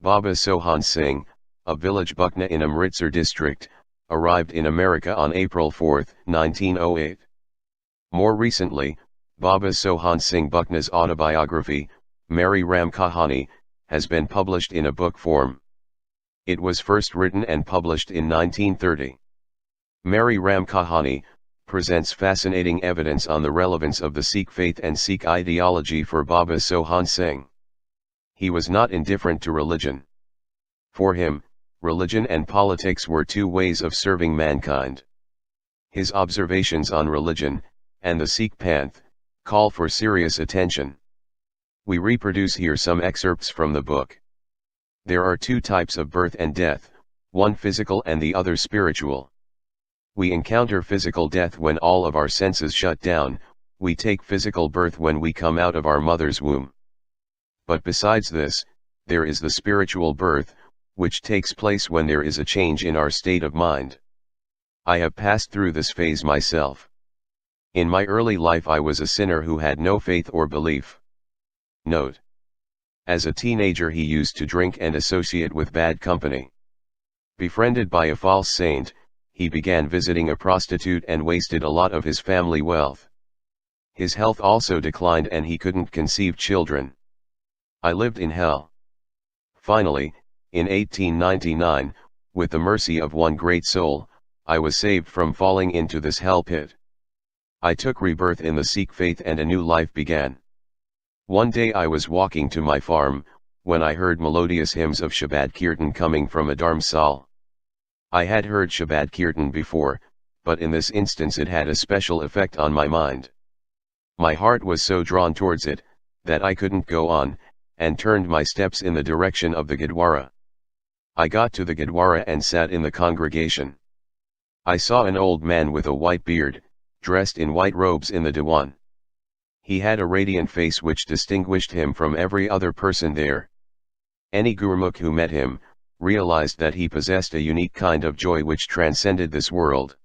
Baba Sohan Singh, a village Buckna in Amritsar district, arrived in America on April 4, 1908. More recently, Baba Sohan Singh Buckna's autobiography, Mary Ram Kahani, has been published in a book form. It was first written and published in 1930. Mary Ram Kahani presents fascinating evidence on the relevance of the Sikh faith and Sikh ideology for Baba Sohan Singh. He was not indifferent to religion. For him, religion and politics were two ways of serving mankind. His observations on religion, and the Sikh path, call for serious attention. We reproduce here some excerpts from the book. There are two types of birth and death, one physical and the other spiritual. We encounter physical death when all of our senses shut down, we take physical birth when we come out of our mother's womb. But besides this, there is the spiritual birth, which takes place when there is a change in our state of mind. I have passed through this phase myself. In my early life I was a sinner who had no faith or belief. Note: as a teenager he used to drink and associate with bad company. Befriended by a false saint, he began visiting a prostitute and wasted a lot of his family wealth. His health also declined and he couldn't conceive children. I lived in hell. Finally, in 1899, with the mercy of one great soul, I was saved from falling into this hell pit. I took rebirth in the Sikh faith and a new life began. One day I was walking to my farm, when I heard melodious hymns of Shabad Kirtan coming from a dharmsal. I had heard Shabad Kirtan before, but in this instance it had a special effect on my mind. My heart was so drawn towards it, that I couldn't go on, and turned my steps in the direction of the Gurdwara. I got to the Gurdwara and sat in the congregation. I saw an old man with a white beard, dressed in white robes in the Diwan. He had a radiant face which distinguished him from every other person there. Any Gurmukh who met him, realized that he possessed a unique kind of joy which transcended this world.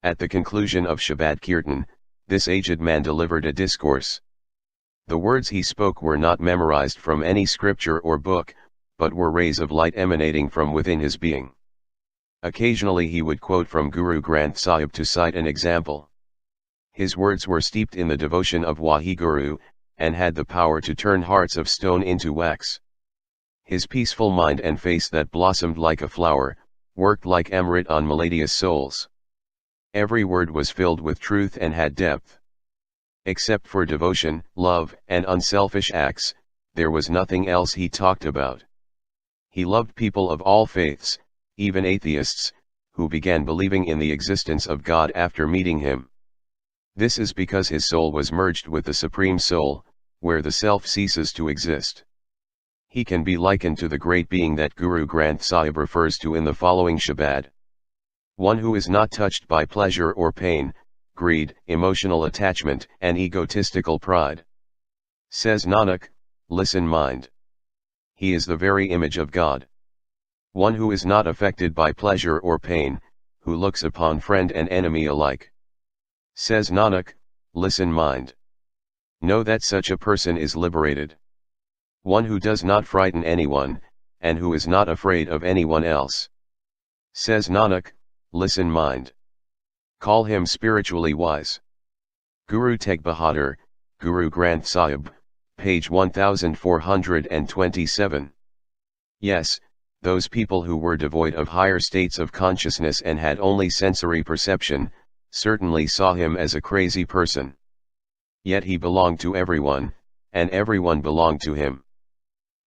At the conclusion of Shabad Kirtan, this aged man delivered a discourse. The words he spoke were not memorized from any scripture or book, but were rays of light emanating from within his being. Occasionally he would quote from Guru Granth Sahib to cite an example. His words were steeped in the devotion of Waheguru, and had the power to turn hearts of stone into wax. His peaceful mind and face that blossomed like a flower, worked like amrit on melodious souls. Every word was filled with truth and had depth. Except for devotion, love, and unselfish acts, there was nothing else he talked about. He loved people of all faiths, even atheists, who began believing in the existence of God after meeting him. This is because his soul was merged with the Supreme Soul, where the self ceases to exist. He can be likened to the great being that Guru Granth Sahib refers to in the following Shabad. One who is not touched by pleasure or pain, greed, emotional attachment, and egotistical pride. Says Nanak, listen mind. He is the very image of God. One who is not affected by pleasure or pain, who looks upon friend and enemy alike. Says Nanak, listen mind. Know that such a person is liberated. One who does not frighten anyone, and who is not afraid of anyone else. Says Nanak, listen mind. Call him spiritually wise. Guru Tegh Bahadur, Guru Granth Sahib, page 1427. Yes, those people who were devoid of higher states of consciousness and had only sensory perception, certainly saw him as a crazy person. Yet he belonged to everyone, and everyone belonged to him.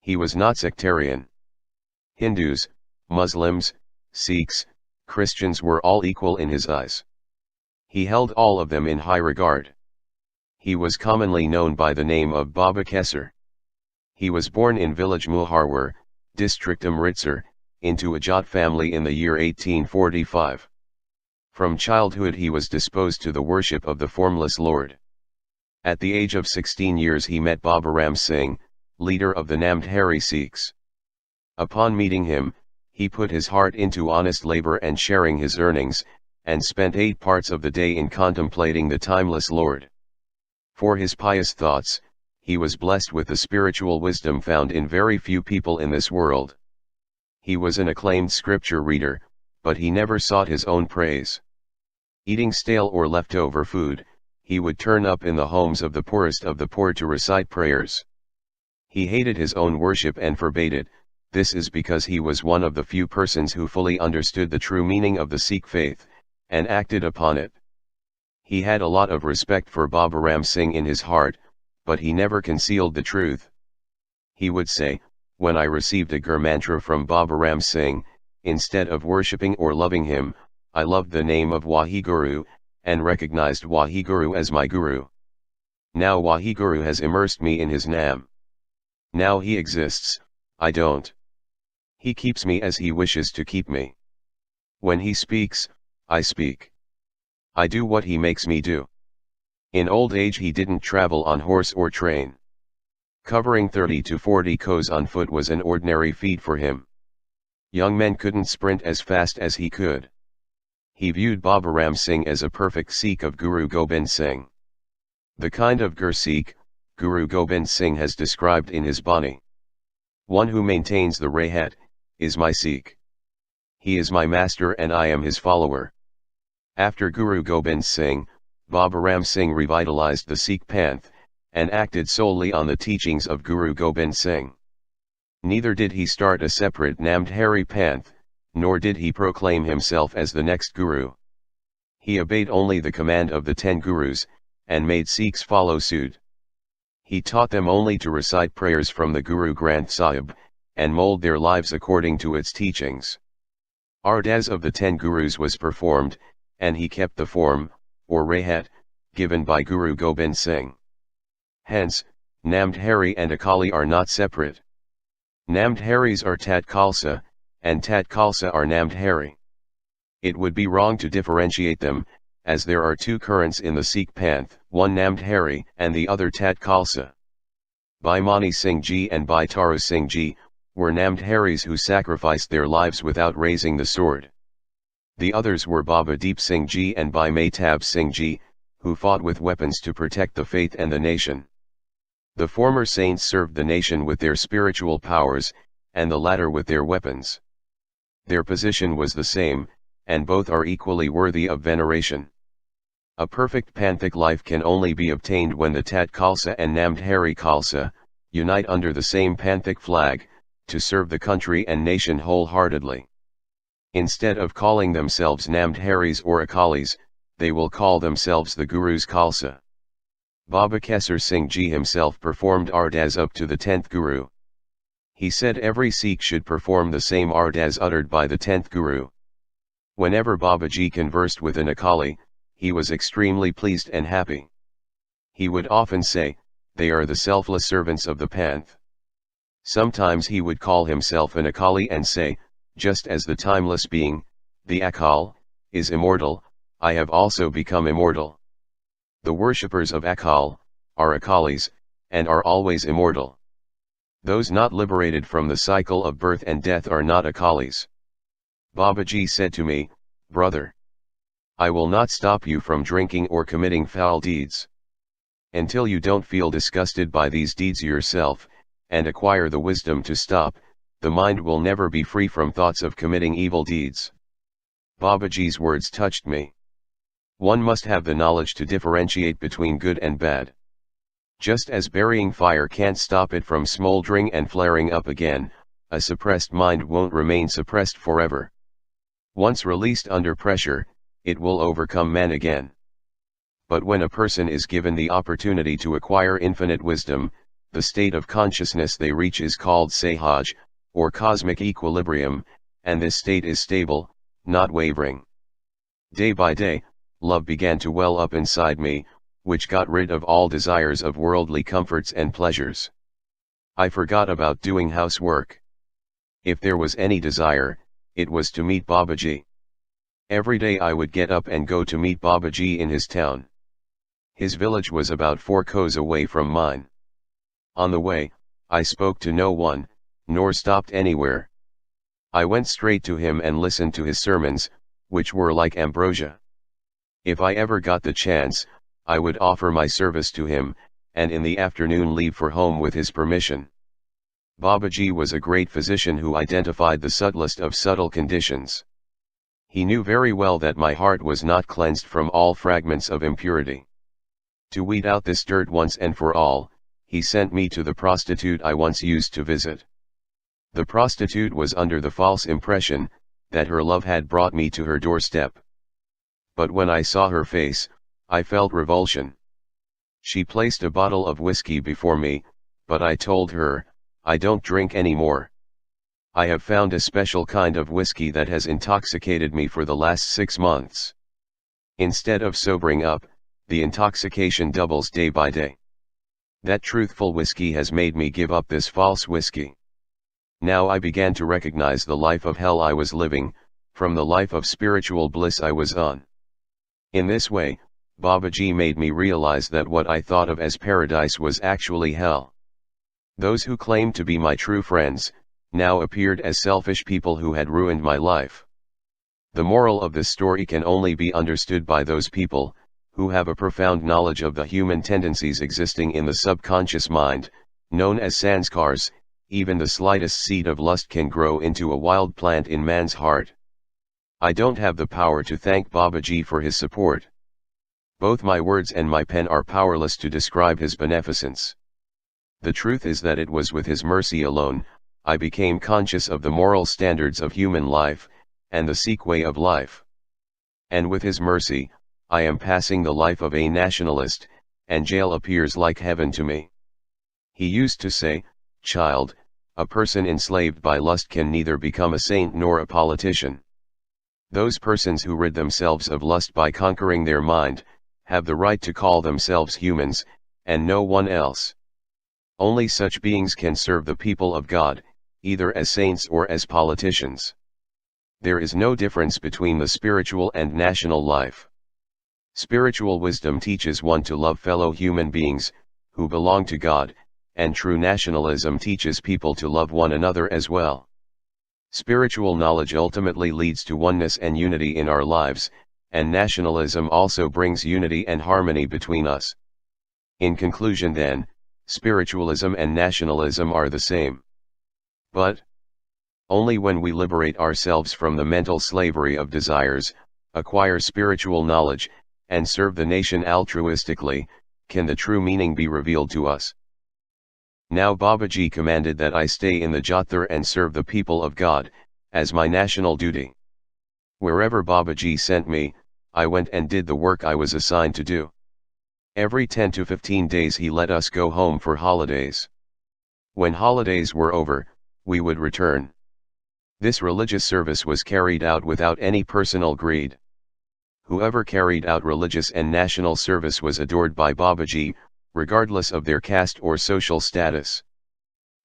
He was not sectarian. Hindus, Muslims, Sikhs, Christians were all equal in his eyes. He held all of them in high regard. He was commonly known by the name of Baba Kesar. He was born in village Muharwar, district Amritsar, into a Jat family in the year 1845. From childhood he was disposed to the worship of the formless Lord. At the age of 16 years he met Baba Ram Singh, leader of the Namdhari Sikhs. Upon meeting him, he put his heart into honest labor and sharing his earnings, and spent 8 parts of the day in contemplating the timeless Lord. For his pious thoughts, he was blessed with the spiritual wisdom found in very few people in this world. He was an acclaimed scripture reader, but he never sought his own praise. Eating stale or leftover food, he would turn up in the homes of the poorest of the poor to recite prayers. He hated his own worship and forbade it. This is because he was one of the few persons who fully understood the true meaning of the Sikh faith, and acted upon it. He had a lot of respect for Baba Ram Singh in his heart, but he never concealed the truth. He would say, when I received a Gur mantra from Baba Ram Singh, instead of worshipping or loving him, I loved the name of Waheguru, and recognized Waheguru as my Guru. Now Waheguru has immersed me in his Nam. Now he exists, I don't. He keeps me as he wishes to keep me. When he speaks, I speak. I do what he makes me do. In old age he didn't travel on horse or train. Covering 30 to 40 kos on foot was an ordinary feat for him. Young men couldn't sprint as fast as he could. He viewed Baba Ram Singh as a perfect Sikh of Guru Gobind Singh. The kind of Gur Sikh, Guru Gobind Singh has described in his Bani. One who maintains the Rahat, is my Sikh. He is my master and I am his follower. After Guru Gobind Singh, Baba Ram Singh revitalized the Sikh Panth, and acted solely on the teachings of Guru Gobind Singh. Neither did he start a separate Namdhari Panth, nor did he proclaim himself as the next Guru. He obeyed only the command of the 10 Gurus, and made Sikhs follow suit. He taught them only to recite prayers from the Guru Granth Sahib, and mold their lives according to its teachings. Ardas of the 10 Gurus was performed, and he kept the form, or Rahat, given by Guru Gobind Singh. Hence, Namdhari and Akali are not separate. Namdharis are Tat Khalsa, and Tat Khalsa are Namdhari. It would be wrong to differentiate them, as there are 2 currents in the Sikh Panth, one Namdhari and the other Tat Khalsa. Bhai Mani Singh Ji and Bhai Tara Singh Ji were Namdharis who sacrificed their lives without raising the sword. The others were Baba Deep Singh Ji and Bhai Mehtab Singh Ji, who fought with weapons to protect the faith and the nation. The former saints served the nation with their spiritual powers, and the latter with their weapons. Their position was the same, and both are equally worthy of veneration. A perfect Panthic life can only be obtained when the Tat Khalsa and Namdhari Khalsa unite under the same Panthic flag, to serve the country and nation wholeheartedly. Instead of calling themselves Namdharis or Akalis, they will call themselves the Guru's Khalsa. Baba Kesar Singh Ji himself performed Ardas up to the 10th Guru. He said every Sikh should perform the same Ardas uttered by the 10th Guru. Whenever Babaji conversed with an Akali, he was extremely pleased and happy. He would often say, "They are the selfless servants of the Panth." Sometimes he would call himself an Akali and say, "Just as the timeless being, the Akal, is immortal, I have also become immortal." The worshippers of Akal are Akalis, and are always immortal. Those not liberated from the cycle of birth and death are not Akalis. Babaji said to me, "Brother, I will not stop you from drinking or committing foul deeds. Until you don't feel disgusted by these deeds yourself, and acquire the wisdom to stop, the mind will never be free from thoughts of committing evil deeds." Babaji's words touched me. One must have the knowledge to differentiate between good and bad. Just as burying fire can't stop it from smoldering and flaring up again, a suppressed mind won't remain suppressed forever. Once released under pressure, it will overcome man again. But when a person is given the opportunity to acquire infinite wisdom, the state of consciousness they reach is called Sahaj, or cosmic equilibrium, and this state is stable, not wavering. Day by day, love began to well up inside me, which got rid of all desires of worldly comforts and pleasures. I forgot about doing housework. If there was any desire, it was to meet Babaji. Every day I would get up and go to meet Babaji in his town. His village was about 4 kos away from mine. On the way, I spoke to no one, nor stopped anywhere. I went straight to him and listened to his sermons, which were like ambrosia. If I ever got the chance, I would offer my service to him, and in the afternoon leave for home with his permission. Babaji was a great physician who identified the subtlest of subtle conditions. He knew very well that my heart was not cleansed from all fragments of impurity. To weed out this dirt once and for all, he sent me to the prostitute I once used to visit. The prostitute was under the false impression that her love had brought me to her doorstep. But when I saw her face, I felt revulsion. She placed a bottle of whiskey before me, but I told her, "I don't drink anymore. I have found a special kind of whiskey that has intoxicated me for the last 6 months. Instead of sobering up, the intoxication doubles day by day. That truthful whiskey has made me give up this false whiskey." Now I began to recognize the life of hell I was living, from the life of spiritual bliss I was on. In this way, Babaji made me realize that what I thought of as paradise was actually hell. Those who claimed to be my true friends, now appeared as selfish people who had ruined my life. The moral of this story can only be understood by those people, who have a profound knowledge of the human tendencies existing in the subconscious mind, known as sanskars. Even the slightest seed of lust can grow into a wild plant in man's heart. I don't have the power to thank Babaji for his support. Both my words and my pen are powerless to describe his beneficence. The truth is that it was with his mercy alone, I became conscious of the moral standards of human life, and the Sikh way of life. And with his mercy, I am passing the life of a nationalist, and jail appears like heaven to me. He used to say, "Child, a person enslaved by lust can neither become a saint nor a politician. Those persons who rid themselves of lust by conquering their mind, have the right to call themselves humans, and no one else. Only such beings can serve the people of God, either as saints or as politicians. There is no difference between the spiritual and national life. Spiritual wisdom teaches one to love fellow human beings, who belong to God, and true nationalism teaches people to love one another as well. Spiritual knowledge ultimately leads to oneness and unity in our lives, and nationalism also brings unity and harmony between us. In conclusion then, spiritualism and nationalism are the same. But only when we liberate ourselves from the mental slavery of desires, acquire spiritual knowledge, and serve the nation altruistically, can the true meaning be revealed to us. Now Babaji commanded that I stay in the Jatthar and serve the people of God, as my national duty. Wherever Babaji sent me, I went and did the work I was assigned to do. Every 10 to 15 days he let us go home for holidays. When holidays were over, we would return. This religious service was carried out without any personal greed. Whoever carried out religious and national service was adored by Babaji, regardless of their caste or social status.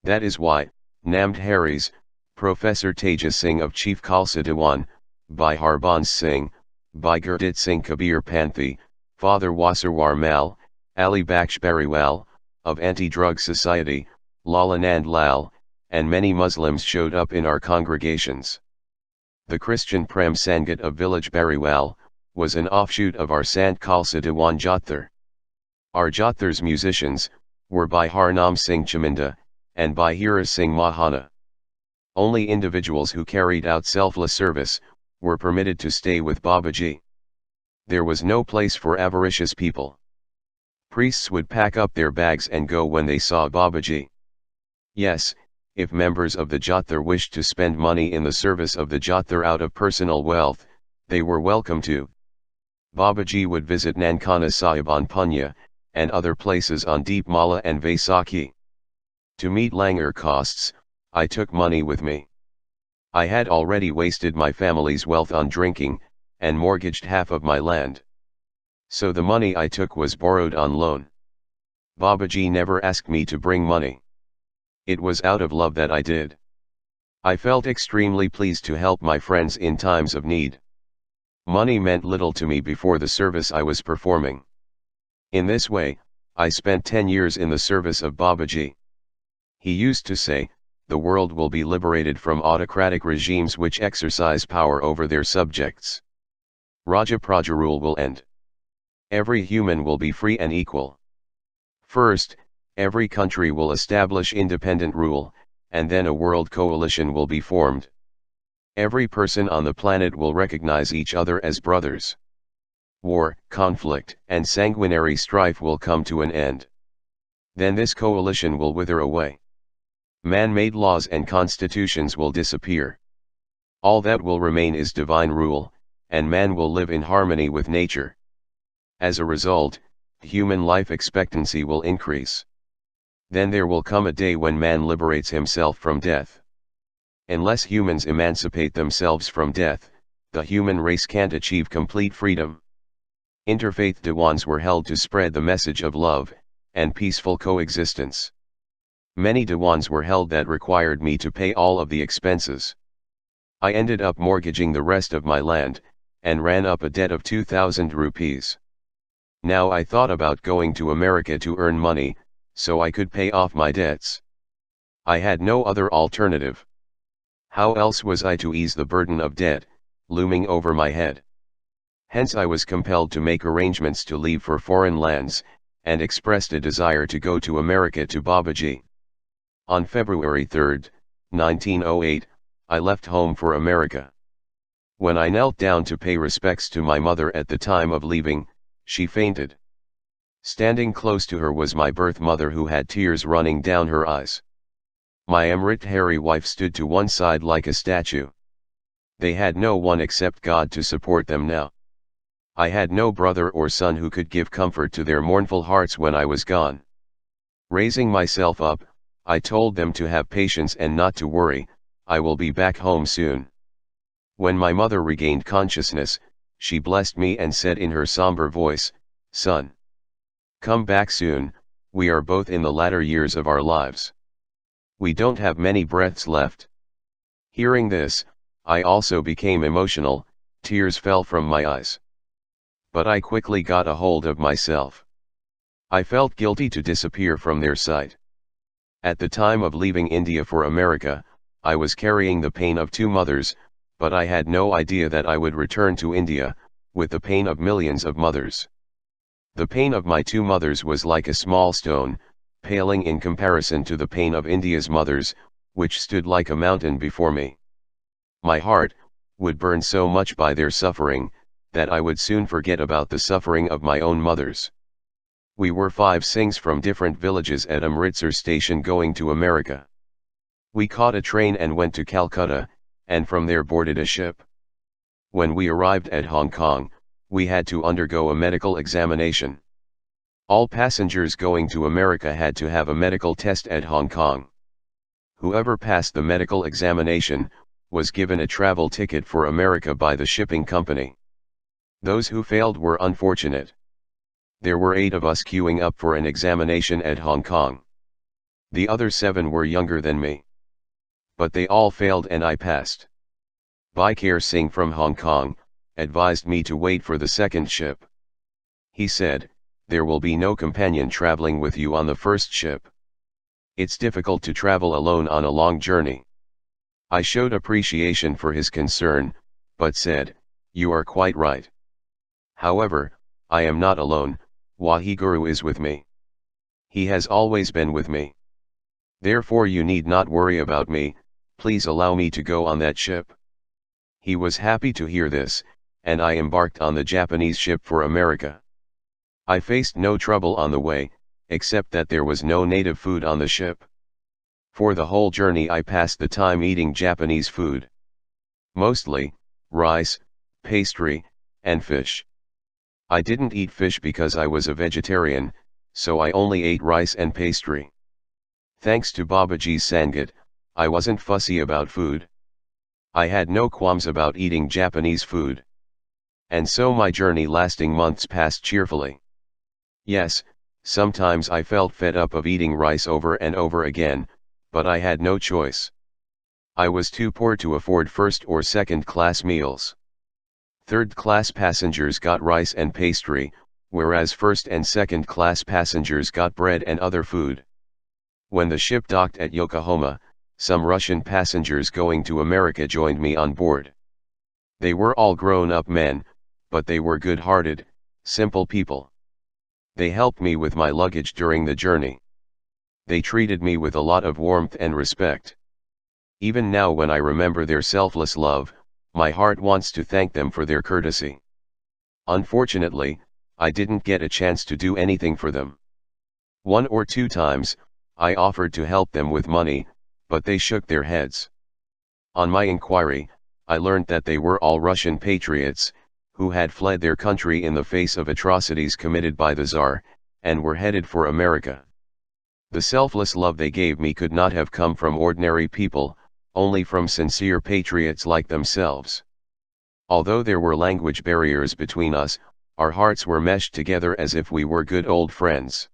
That is why, Namd Haris, Professor Tejas Singh of Chief Khalsa Diwan, by Harbans Singh, by Gurdit Singh Kabir Panthi, Father Wasarwar Mal, Ali Baksh Bariwal, of Anti-Drug Society, Lalanand Lal, and many Muslims showed up in our congregations. The Christian Prem Sangat of village Bariwal, was an offshoot of our Sant Khalsa Diwan Jatthar. Our Jathar's musicians, were by Harnam Singh Chaminda, and by Hira Singh Mahana. Only individuals who carried out selfless service, were permitted to stay with Babaji. There was no place for avaricious people. Priests would pack up their bags and go when they saw Babaji. Yes, if members of the Jatthar wished to spend money in the service of the Jatthar out of personal wealth, they were welcome to. Babaji would visit Nankana Sahib on Punya, and other places on Deep Mala and Vaisakhi. To meet langar costs, I took money with me. I had already wasted my family's wealth on drinking, and mortgaged half of my land. So the money I took was borrowed on loan. Babaji never asked me to bring money. It was out of love that I did. I felt extremely pleased to help my friends in times of need. Money meant little to me before the service I was performing. In this way, I spent 10 years in the service of Babaji. He used to say, the world will be liberated from autocratic regimes which exercise power over their subjects. Raja Praja rule will end. Every human will be free and equal. First, every country will establish independent rule, and then a world coalition will be formed. Every person on the planet will recognize each other as brothers. War, conflict, and sanguinary strife will come to an end. Then this coalition will wither away. Man-made laws and constitutions will disappear. All that will remain is divine rule, and man will live in harmony with nature. As a result, human life expectancy will increase. Then there will come a day when man liberates himself from death. Unless humans emancipate themselves from death, the human race can't achieve complete freedom. Interfaith Diwans were held to spread the message of love and peaceful coexistence. Many Diwans were held that required me to pay all of the expenses. I ended up mortgaging the rest of my land, and ran up a debt of 2,000 rupees. Now I thought about going to America to earn money, so I could pay off my debts. I had no other alternative. How else was I to ease the burden of debt, looming over my head? Hence I was compelled to make arrangements to leave for foreign lands, and expressed a desire to go to America to Babaji. On February 3, 1908, I left home for America. When I knelt down to pay respects to my mother at the time of leaving, she fainted. Standing close to her was my birth mother, who had tears running down her eyes. My Amrit-Hari wife stood to one side like a statue. They had no one except God to support them now. I had no brother or son who could give comfort to their mournful hearts when I was gone. Raising myself up, I told them to have patience and not to worry, I will be back home soon. When my mother regained consciousness, she blessed me and said in her somber voice, "Son, come back soon, we are both in the latter years of our lives. We don't have many breaths left." Hearing this, I also became emotional, tears fell from my eyes. But I quickly got a hold of myself. I felt guilty to disappear from their sight. At the time of leaving India for America, I was carrying the pain of two mothers, but I had no idea that I would return to India, with the pain of millions of mothers. The pain of my two mothers was like a small stone, paling in comparison to the pain of India's mothers, which stood like a mountain before me. My heart would burn so much by their suffering, that I would soon forget about the suffering of my own mothers. We were 5 Singhs from different villages at Amritsar station going to America. We caught a train and went to Calcutta, and from there boarded a ship. When we arrived at Hong Kong, we had to undergo a medical examination. All passengers going to America had to have a medical test at Hong Kong. Whoever passed the medical examination was given a travel ticket for America by the shipping company. Those who failed were unfortunate. There were 8 of us queuing up for an examination at Hong Kong. The other 7 were younger than me. But they all failed and I passed. Bikar Singh from Hong Kong advised me to wait for the second ship. He said, "There will be no companion traveling with you on the first ship. It's difficult to travel alone on a long journey." I showed appreciation for his concern, but said, "You are quite right. However, I am not alone, Waheguru is with me. He has always been with me. Therefore you need not worry about me, please allow me to go on that ship." He was happy to hear this, and I embarked on the Japanese ship for America. I faced no trouble on the way, except that there was no native food on the ship. For the whole journey I passed the time eating Japanese food. Mostly, rice, pastry, and fish. I didn't eat fish because I was a vegetarian, so I only ate rice and pastry. Thanks to Babaji's Sangat, I wasn't fussy about food. I had no qualms about eating Japanese food. And so my journey lasting months passed cheerfully. Yes, sometimes I felt fed up of eating rice over and over again, but I had no choice. I was too poor to afford first or second class meals. Third class passengers got rice and pastry, whereas first and second class passengers got bread and other food. When the ship docked at Yokohama, some Russian passengers going to America joined me on board. They were all grown-up men, but they were good-hearted, simple people. They helped me with my luggage during the journey. They treated me with a lot of warmth and respect. Even now when I remember their selfless love, my heart wants to thank them for their courtesy. Unfortunately, I didn't get a chance to do anything for them. 1 or 2 times, I offered to help them with money, but they shook their heads. On my inquiry, I learned that they were all Russian patriots, who had fled their country in the face of atrocities committed by the Tsar, and were headed for America. The selfless love they gave me could not have come from ordinary people, only from sincere patriots like themselves. Although there were language barriers between us, our hearts were meshed together as if we were good old friends.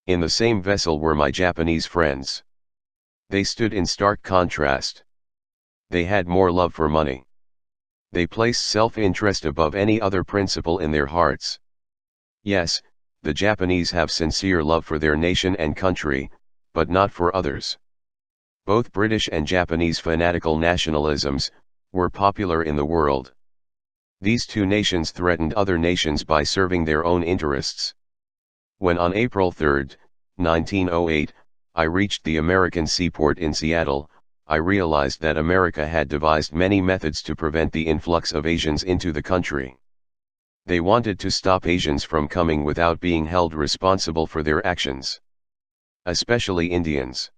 In the same vessel were my Japanese friends. They stood in stark contrast. They had more love for money. They placed self-interest above any other principle in their hearts. Yes, the Japanese have sincere love for their nation and country, but not for others. Both British and Japanese fanatical nationalisms were popular in the world. These two nations threatened other nations by serving their own interests. When on April 3, 1908, I reached the American seaport in Seattle, I realized that America had devised many methods to prevent the influx of Asians into the country. They wanted to stop Asians from coming without being held responsible for their actions. Especially Indians.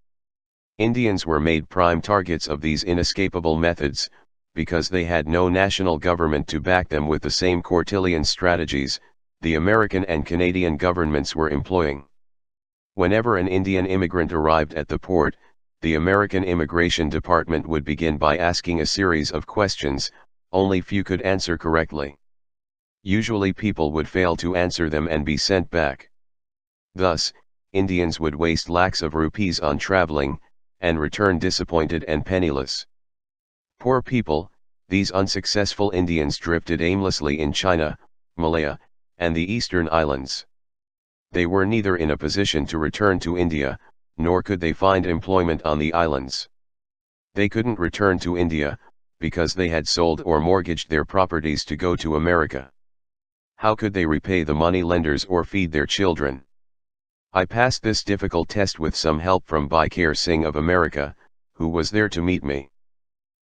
Indians were made prime targets of these inescapable methods, because they had no national government to back them with the same Cortelian strategies the American and Canadian governments were employing. Whenever an Indian immigrant arrived at the port, the American Immigration Department would begin by asking a series of questions, only few could answer correctly. Usually people would fail to answer them and be sent back. Thus, Indians would waste lakhs of rupees on traveling, and return disappointed and penniless. Poor people, these unsuccessful Indians drifted aimlessly in China, Malaya, and the Eastern Islands. They were neither in a position to return to India, nor could they find employment on the islands. They couldn't return to India, because they had sold or mortgaged their properties to go to America. How could they repay the money lenders or feed their children? I passed this difficult test with some help from Bhaikar Singh of America, who was there to meet me.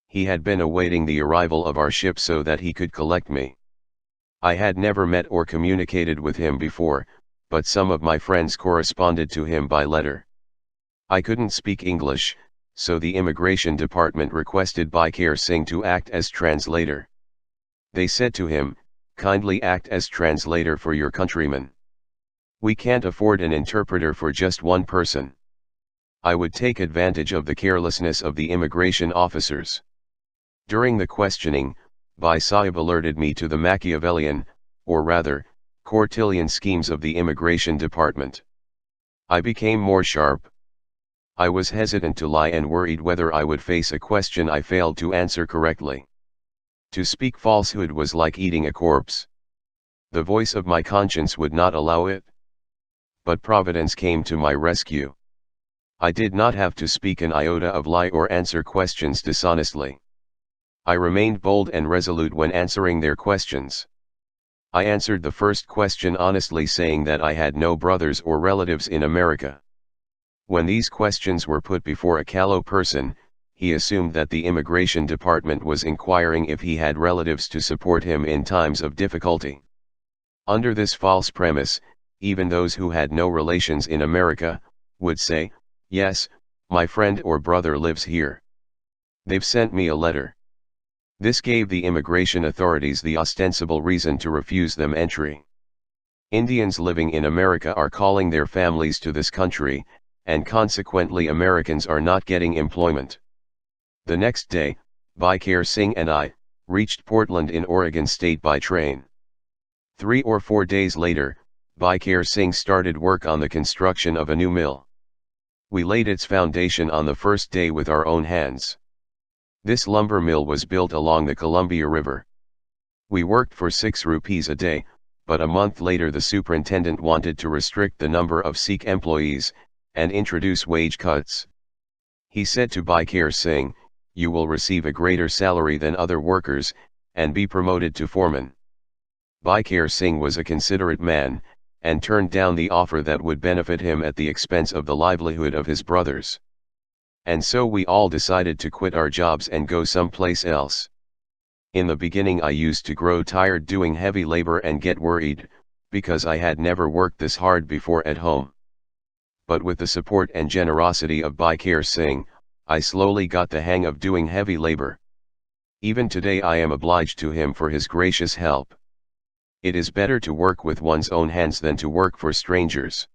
He had been awaiting the arrival of our ship so that he could collect me. I had never met or communicated with him before, but some of my friends corresponded to him by letter. I couldn't speak English, so the immigration department requested Bhaikar Singh to act as translator. They said to him, "Kindly act as translator for your countrymen. We can't afford an interpreter for just one person." I would take advantage of the carelessness of the immigration officers. During the questioning, Bhai Sahib alerted me to the Machiavellian, or rather, Cortelian schemes of the immigration department. I became more sharp. I was hesitant to lie and worried whether I would face a question I failed to answer correctly. To speak falsehood was like eating a corpse. The voice of my conscience would not allow it. But Providence came to my rescue. I did not have to speak an iota of lie or answer questions dishonestly. I remained bold and resolute when answering their questions. I answered the first question honestly, saying that I had no brothers or relatives in America. When these questions were put before a callow person, he assumed that the immigration department was inquiring if he had relatives to support him in times of difficulty. Under this false premise, even those who had no relations in America would say, "Yes, my friend or brother lives here. They've sent me a letter." This gave the immigration authorities the ostensible reason to refuse them entry. Indians living in America are calling their families to this country, and consequently Americans are not getting employment. The next day, Bhaikar Singh and I reached Portland in Oregon State by train. 3 or 4 days later, Bhaikar Singh started work on the construction of a new mill. We laid its foundation on the first day with our own hands. This lumber mill was built along the Columbia River. We worked for 6 rupees a day, but a month later the superintendent wanted to restrict the number of Sikh employees, and introduce wage cuts. He said to Bhaikar Singh, "You will receive a greater salary than other workers, and be promoted to foreman." Bhaikar Singh was a considerate man, and turned down the offer that would benefit him at the expense of the livelihood of his brothers. And so we all decided to quit our jobs and go someplace else. In the beginning I used to grow tired doing heavy labor and get worried, because I had never worked this hard before at home. But with the support and generosity of Bhai Singh, I slowly got the hang of doing heavy labor. Even today I am obliged to him for his gracious help. It is better to work with one's own hands than to work for strangers.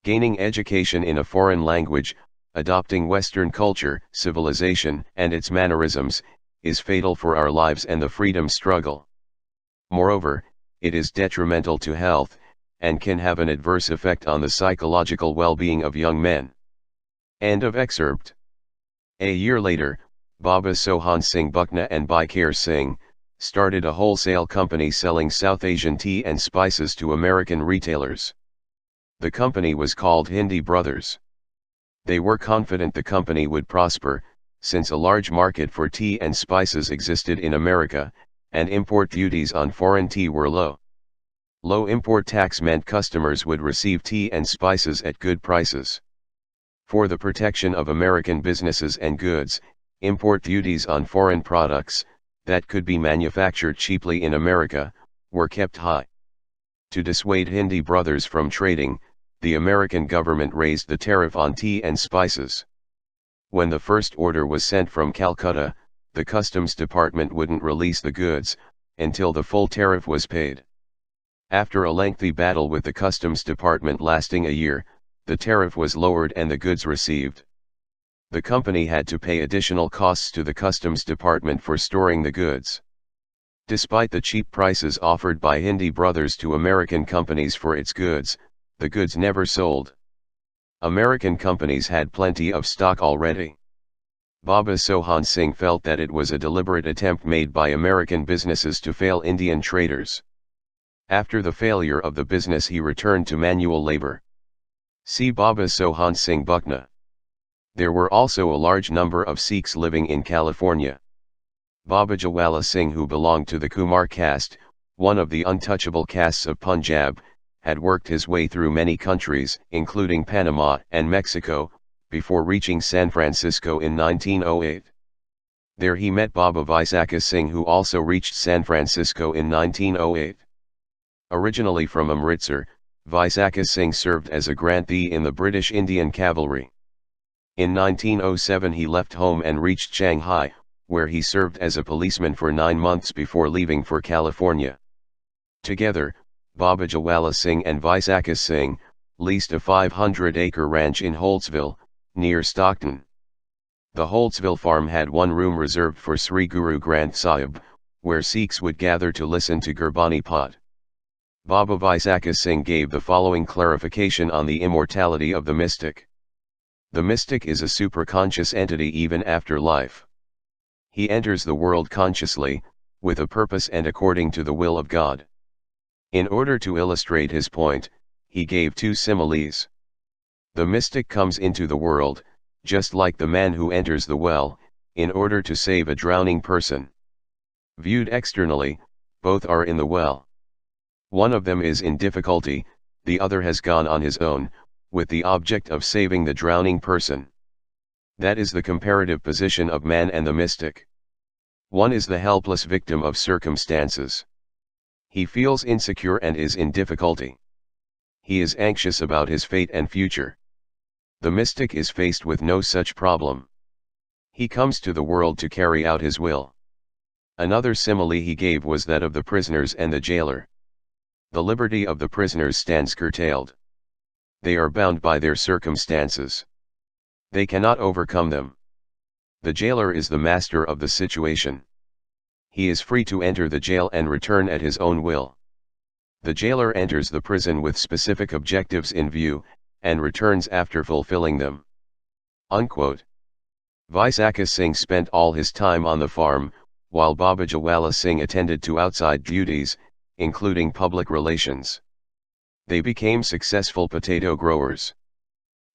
Gaining education in a foreign language, adopting Western culture, civilization, and its mannerisms, is fatal for our lives and the freedom struggle. Moreover, it is detrimental to health, and can have an adverse effect on the psychological well-being of young men. End of excerpt. A year later, Baba Sohan Singh Buckna and Bhai Singh started a wholesale company selling South Asian tea and spices to American retailers. The company was called Hindi Brothers. They were confident the company would prosper, since a large market for tea and spices existed in America, and import duties on foreign tea were low. Low import tax meant customers would receive tea and spices at good prices. For the protection of American businesses and goods, import duties on foreign products, that could be manufactured cheaply in America, were kept high. To dissuade Hindi Brothers from trading, the American government raised the tariff on tea and spices. When the first order was sent from Calcutta, the Customs Department wouldn't release the goods until the full tariff was paid. After a lengthy battle with the Customs Department lasting a year, the tariff was lowered and the goods received. The company had to pay additional costs to the Customs Department for storing the goods. Despite the cheap prices offered by Hindi Brothers to American companies for its goods, the goods never sold. American companies had plenty of stock already. Baba Sohan Singh felt that it was a deliberate attempt made by American businesses to fail Indian traders. After the failure of the business he returned to manual labor. See Baba Sohan Singh Buckna. There were also a large number of Sikhs living in California. Baba Jawala Singh, who belonged to the Kumar caste, one of the untouchable castes of Punjab, had worked his way through many countries, including Panama and Mexico, before reaching San Francisco in 1908. There he met Baba Vaisakha Singh, who also reached San Francisco in 1908. Originally from Amritsar, Vaisakha Singh served as a grantee in the British Indian Cavalry. In 1907 he left home and reached Shanghai, where he served as a policeman for 9 months before leaving for California. Together, Baba Jawala Singh and Vaisakha Singh leased a 500-acre ranch in Holtsville, near Stockton. The Holtsville farm had one room reserved for Sri Guru Granth Sahib, where Sikhs would gather to listen to Gurbani Path. Baba Vaisakha Singh gave the following clarification on the immortality of the mystic. The mystic is a superconscious entity even after life. He enters the world consciously, with a purpose and according to the will of God. In order to illustrate his point, he gave 2 similes. The mystic comes into the world, just like the man who enters the well, in order to save a drowning person. Viewed externally, both are in the well. One of them is in difficulty, the other has gone on his own, with the object of saving the drowning person. That is the comparative position of man and the mystic. One is the helpless victim of circumstances. He feels insecure and is in difficulty. He is anxious about his fate and future. The mystic is faced with no such problem. He comes to the world to carry out his will. Another simile he gave was that of the prisoners and the jailer. The liberty of the prisoners stands curtailed. They are bound by their circumstances. They cannot overcome them. The jailer is the master of the situation. He is free to enter the jail and return at his own will. The jailer enters the prison with specific objectives in view, and returns after fulfilling them. Unquote. Vaisakha Singh spent all his time on the farm, while Baba Jawala Singh attended to outside duties, including public relations. They became successful potato growers.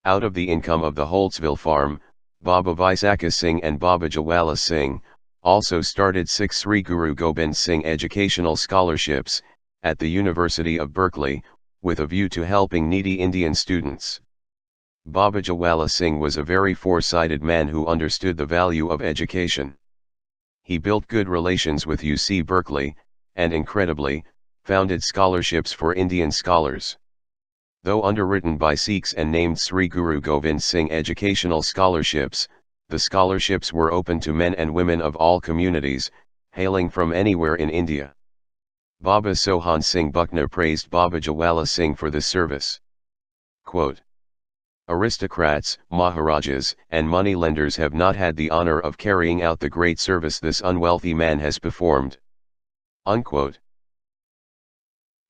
Out of the income of the Holtsville farm, Baba Vaisakha Singh and Baba Jawala Singh also started 6 Sri Guru Gobind Singh educational scholarships at the University of Berkeley, with a view to helping needy Indian students. Baba Jawala Singh was a very foresighted man who understood the value of education. He built good relations with UC Berkeley, and incredibly, founded scholarships for Indian scholars. Though underwritten by Sikhs and named Sri Guru Govind Singh Educational Scholarships, the scholarships were open to men and women of all communities, hailing from anywhere in India. Baba Sohan Singh Buckner praised Baba Jawala Singh for this service. Quote, "Aristocrats, Maharajas, and moneylenders have not had the honor of carrying out the great service this unwealthy man has performed." Unquote.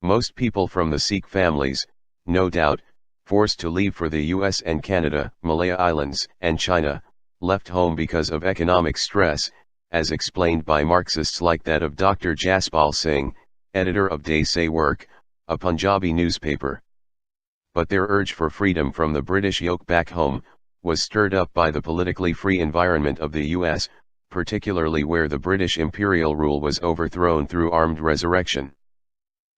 Most people from the Sikh families, no doubt, forced to leave for the US and Canada, Malaya Islands, and China, left home because of economic stress, as explained by Marxists like that of Dr. Jaspal Singh, editor of Day Se Work, a Punjabi newspaper. But their urge for freedom from the British yoke back home, was stirred up by the politically free environment of the US, particularly where the British imperial rule was overthrown through armed resurrection.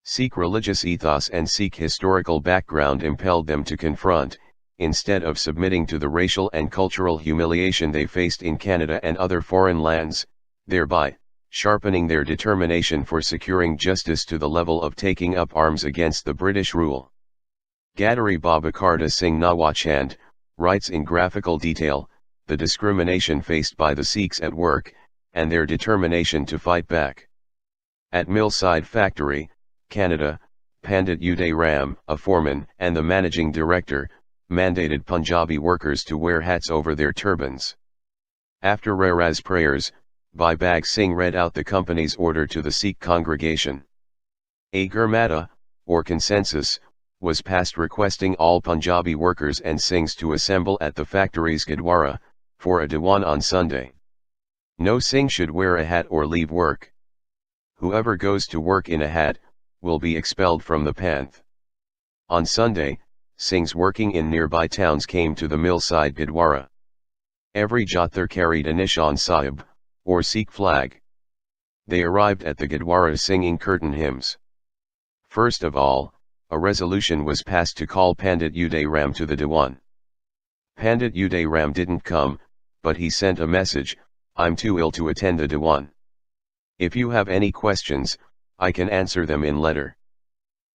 Sikh religious ethos and Sikh historical background impelled them to confront, instead of submitting to the racial and cultural humiliation they faced in Canada and other foreign lands, thereby sharpening their determination for securing justice to the level of taking up arms against the British rule. Ghadari Baba Karta Singh Nawachand writes in graphical detail the discrimination faced by the Sikhs at work, and their determination to fight back. At Millside Factory, Canada, Pandit Uday Ram, a foreman and the managing director, mandated Punjabi workers to wear hats over their turbans. After Raraz prayers, Bhai Bag Singh read out the company's order to the Sikh congregation. A Gurmata, or consensus, was passed requesting all Punjabi workers and Singhs to assemble at the factory's Gurdwara, for a Diwan on Sunday. No Singh should wear a hat or leave work. Whoever goes to work in a hat, will be expelled from the Panth. On Sunday, Singhs working in nearby towns came to the Millside Gurdwara. Every Jathar carried a Nishan Sahib, or Sikh flag. They arrived at the Gurdwara singing kirtan hymns. First of all, a resolution was passed to call Pandit Uday Ram to the Diwan. Pandit Uday Ram didn't come, but he sent a message, "I'm too ill to attend the Diwan. If you have any questions, I can answer them in letter."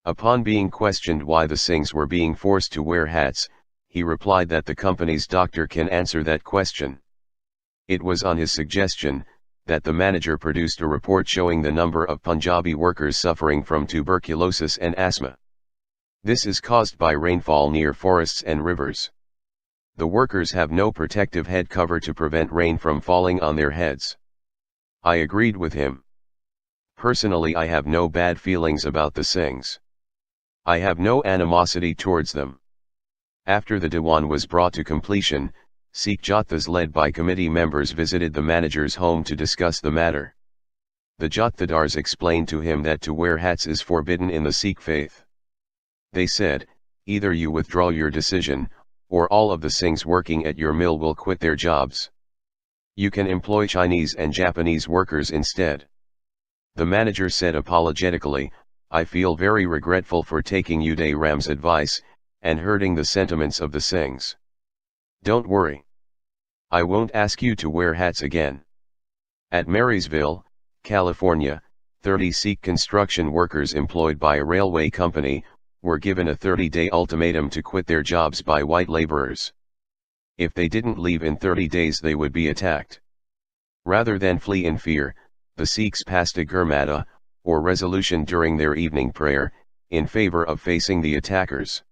Upon being questioned why the Singhs were being forced to wear hats, he replied that the company's doctor can answer that question. It was on his suggestion, that the manager produced a report showing the number of Punjabi workers suffering from tuberculosis and asthma. This is caused by rainfall near forests and rivers. The workers have no protective head cover to prevent rain from falling on their heads. I agreed with him. Personally, I have no bad feelings about the Singhs. I have no animosity towards them. After the Diwan was brought to completion, Sikh Jathas led by committee members visited the manager's home to discuss the matter. The Jathadars explained to him that to wear hats is forbidden in the Sikh faith. They said, either you withdraw your decision, or all of the Singhs working at your mill will quit their jobs. You can employ Chinese and Japanese workers instead. The manager said apologetically, "I feel very regretful for taking Uday Ram's advice, and hurting the sentiments of the Singhs. Don't worry. I won't ask you to wear hats again." At Marysville, California, 30 Sikh construction workers employed by a railway company, were given a 30-day ultimatum to quit their jobs by white laborers. If they didn't leave in 30 days they would be attacked. Rather than flee in fear, the Sikhs passed a Gurmata, or resolution during their evening prayer, in favor of facing the attackers.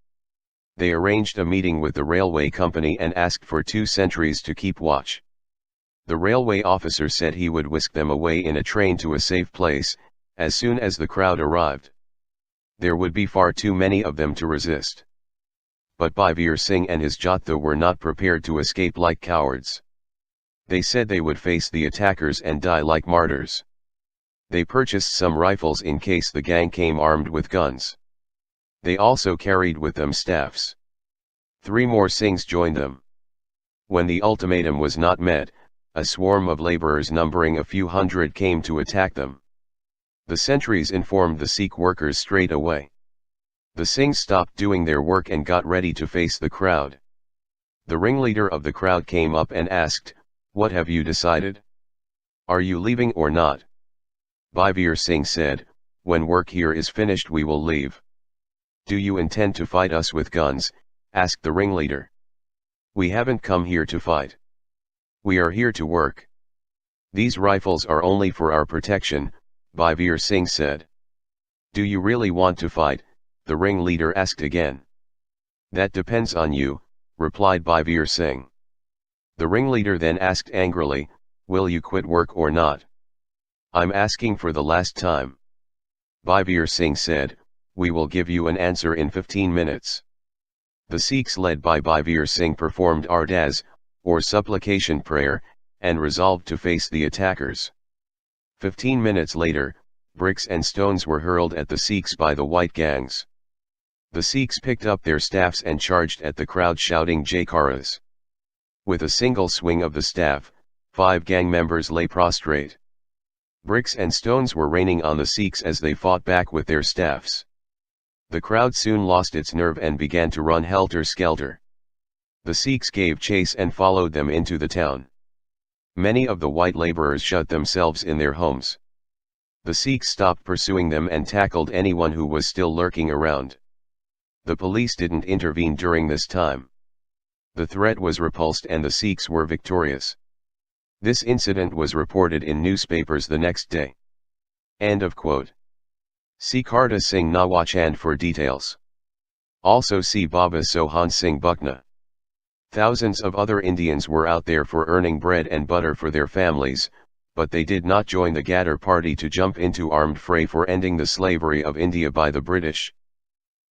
They arranged a meeting with the railway company and asked for 2 sentries to keep watch. The railway officer said he would whisk them away in a train to a safe place, as soon as the crowd arrived. There would be far too many of them to resist. But Bhaivir Singh and his Jatha were not prepared to escape like cowards. They said they would face the attackers and die like martyrs. They purchased some rifles in case the gang came armed with guns. They also carried with them staffs. 3 more Singhs joined them. When the ultimatum was not met, a swarm of laborers numbering a few hundred came to attack them. The sentries informed the Sikh workers straight away. The Singhs stopped doing their work and got ready to face the crowd. The ringleader of the crowd came up and asked, "What have you decided? Are you leaving or not?" Bhavir Singh said, "When work here is finished we will leave." "Do you intend to fight us with guns?" asked the ringleader. "We haven't come here to fight. We are here to work. These rifles are only for our protection," Bhavir Singh said. "Do you really want to fight?" the ringleader asked again. "That depends on you," replied Bhavir Singh. The ringleader then asked angrily, "Will you quit work or not? I'm asking for the last time." Bhavir Singh said, "We will give you an answer in 15 minutes. The Sikhs led by Bhavir Singh performed ardas, or supplication prayer, and resolved to face the attackers. 15 minutes later, bricks and stones were hurled at the Sikhs by the white gangs. The Sikhs picked up their staffs and charged at the crowd shouting Jaikaras. With a single swing of the staff, 5 gang members lay prostrate. Bricks and stones were raining on the Sikhs as they fought back with their staffs. The crowd soon lost its nerve and began to run helter-skelter. The Sikhs gave chase and followed them into the town. Many of the white laborers shut themselves in their homes. The Sikhs stopped pursuing them and tackled anyone who was still lurking around. The police didn't intervene during this time. The threat was repulsed and the Sikhs were victorious. This incident was reported in newspapers the next day. End of quote. See Karta Singh Nawachand for details. Also see Baba Sohan Singh Buckna. Thousands of other Indians were out there for earning bread and butter for their families, but they did not join the Ghadar party to jump into armed fray for ending the slavery of India by the British.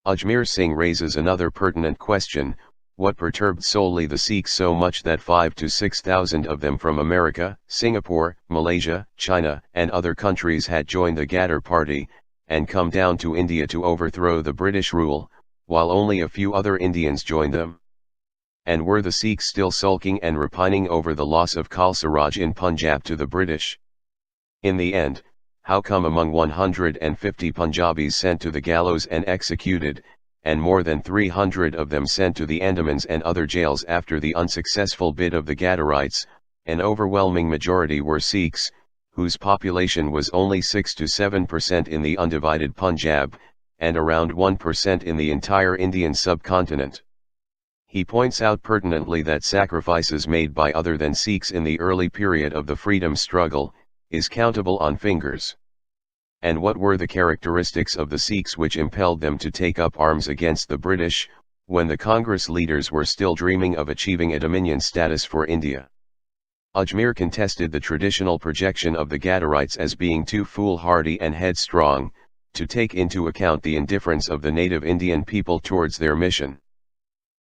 Ajmer Singh raises another pertinent question: what perturbed solely the Sikhs so much that 5,000 to 6,000 of them from America, Singapore, Malaysia, China, and other countries had joined the Ghadar party, and come down to India to overthrow the British rule, while only a few other Indians joined them? And were the Sikhs still sulking and repining over the loss of Khalsa Raj in Punjab to the British? In the end, how come among 150 Punjabis sent to the gallows and executed, and more than 300 of them sent to the Andamans and other jails after the unsuccessful bid of the Ghadarites, an overwhelming majority were Sikhs, whose population was only 6 to 7% in the undivided Punjab, and around 1% in the entire Indian subcontinent? He points out pertinently that sacrifices made by other than Sikhs in the early period of the freedom struggle is countable on fingers. And what were the characteristics of the Sikhs which impelled them to take up arms against the British, when the Congress leaders were still dreaming of achieving a dominion status for India? Ajmer contested the traditional projection of the Ghadarites as being too foolhardy and headstrong, to take into account the indifference of the native Indian people towards their mission.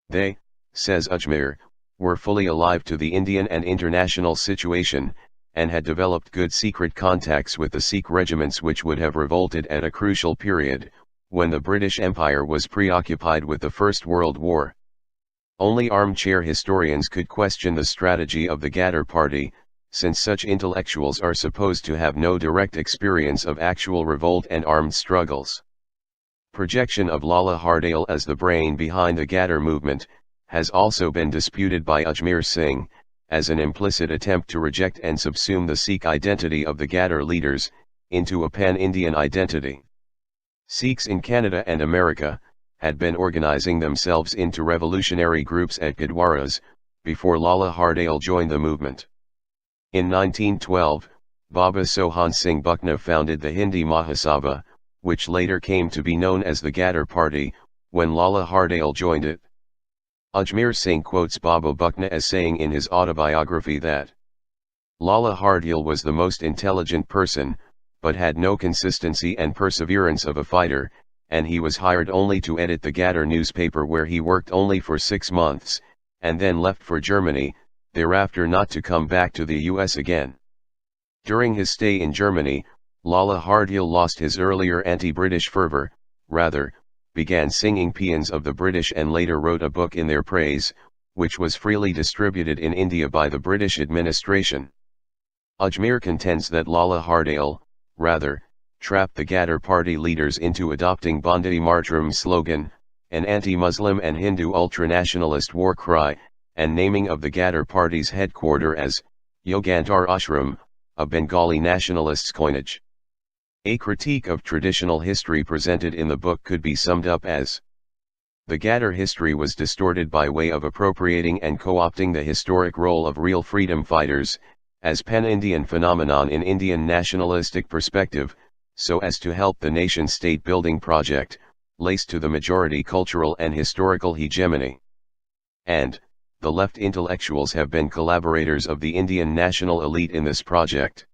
They, says Ajmer, were fully alive to the Indian and international situation, and had developed good secret contacts with the Sikh regiments which would have revolted at a crucial period, when the British Empire was preoccupied with the First World War. Only armchair historians could question the strategy of the Ghadar party, since such intellectuals are supposed to have no direct experience of actual revolt and armed struggles. Projection of Lala Hardale as the brain behind the Ghadar movement has also been disputed by Ajmer Singh, as an implicit attempt to reject and subsume the Sikh identity of the Ghadar leaders into a pan-Indian identity. Sikhs in Canada and America had been organizing themselves into revolutionary groups at Gurdwaras before Lala Hardale joined the movement. In 1912, Baba Sohan Singh Buckna founded the Hindi Mahasabha, which later came to be known as the Ghadar Party, when Lala Hardale joined it. Ajmer Singh quotes Baba Buckna as saying in his autobiography that Lala Hardale was the most intelligent person, but had no consistency and perseverance of a fighter, and he was hired only to edit the Ghadar newspaper, where he worked only for 6 months, and then left for Germany, thereafter not to come back to the US again. During his stay in Germany, Lala Hardale lost his earlier anti-British fervor, rather, began singing paeans of the British and later wrote a book in their praise, which was freely distributed in India by the British administration. Ajmer contends that Lala Hardale, rather, trapped the Ghadar party leaders into adopting Bande Martaram slogan, an anti-Muslim and Hindu ultranationalist war cry, and naming of the Ghadar party's headquarter as Yogantar Ashram, a Bengali nationalist's coinage. A critique of traditional history presented in the book could be summed up as: the Ghadar history was distorted by way of appropriating and co-opting the historic role of real freedom fighters, as pan-Indian phenomenon in Indian nationalistic perspective, so as to help the nation-state building project, laced to the majority cultural and historical hegemony. And, the left intellectuals have been collaborators of the Indian national elite in this project.